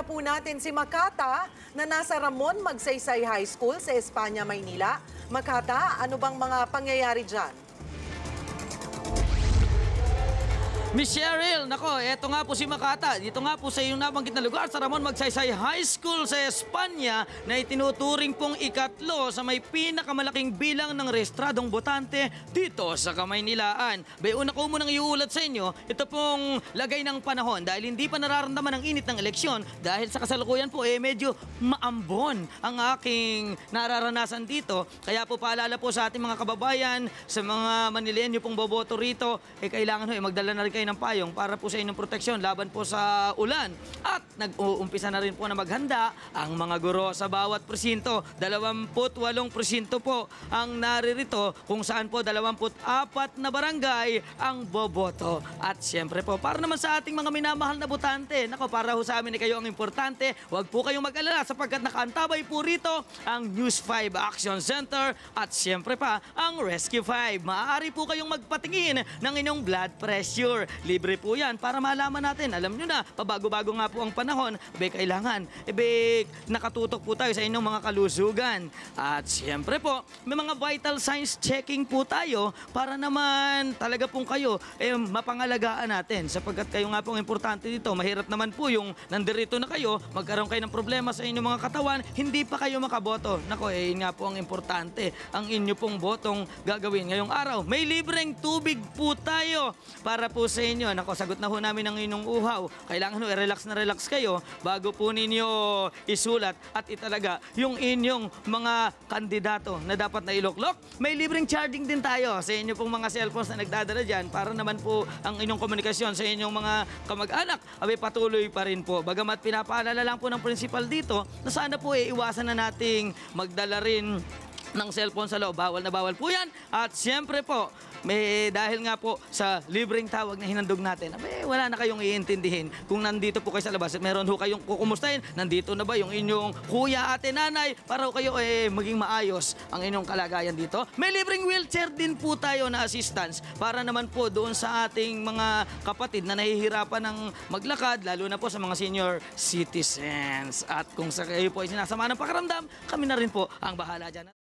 po natin si Makata na nasa Ramon Magsaysay High School sa Espanya, Maynila. Makata, ano bang mga pangyayari dyan? Miss Cheryl, nako, eto nga po si Makata. Dito nga po sa iyong nabanggit na lugar sa Ramon Magsaysay High School sa Espanya na itinuturing pong ikatlo sa may pinakamalaking bilang ng rehistradong botante dito sa Kamaynilaan. Una ko munang iuulat sa inyo, ito pong lagay ng panahon dahil hindi pa nararamdaman ang init ng eleksyon dahil sa kasalukuyan po medyo maambon ang aking nararanasan dito. Kaya po paalala po sa ating mga kababayan, sa mga Manileño pong boboto rito, kailangan magdala na rin kayo ng payong para po sa inyong proteksyon laban po sa ulan. At nag-uumpisa na rin po na maghanda ang mga guro sa bawat presinto. 28 presinto po ang naririto kung saan po 24 na barangay ang boboto. At siyempre po, para naman sa ating mga minamahal na botante, nako, para ho sa amin kayo ang importante, huwag po kayong mag-alala sapagkat nakaantabay po rito ang News 5 Action Center at siyempre pa ang Rescue 5. Maaari po kayong magpatingin ng inyong blood pressure. Libre po yan para malaman natin. Alam nyo na, pabago-bago nga po ang panahon, kailangan, nakatutok po tayo sa inyong mga kalusugan. At siyempre po, may mga vital signs checking po tayo para naman talaga pong kayo mapangalagaan natin. Sapagkat kayo nga pong importante dito, mahirap naman po yung nandirito na kayo, magkaroon kayo ng problema sa inyong mga katawan, hindi pa kayo makaboto. Nako, yun nga po ang importante, ang inyo pong botong gagawin ngayong araw. May libreng tubig po tayo para po sa inyo. Nako, sagot na ho namin ang inyong uhaw. Kailangan relax na relax kayo bago po ninyo isulat at italaga yung inyong mga kandidato na dapat na iluklok. May libreng charging din tayo sa inyo pong mga cellphones na nagdadala dyan para naman po ang inyong komunikasyon sa inyong mga kamag-anak patuloy pa rin po. Bagamat pinapaalala lang po ng principal dito na sana po iwasan na nating magdala rin ng cellphone sa loob. Bawal na bawal po yan. At siyempre po, dahil nga po sa libreng tawag na hinandog natin, wala na kayong iintindihin. Kung nandito po kayo sa labas at meron ho kayong kukumustahin, nandito na ba yung inyong kuya, ate, nanay, para ho kayo maging maayos ang inyong kalagayan dito. May libreng wheelchair din po tayo na assistance para naman po doon sa ating mga kapatid na nahihirapan ng maglakad, lalo na po sa mga senior citizens. At kung sa kayo po ay sinasama ng pakiramdam, kami na rin po ang bahala dyan.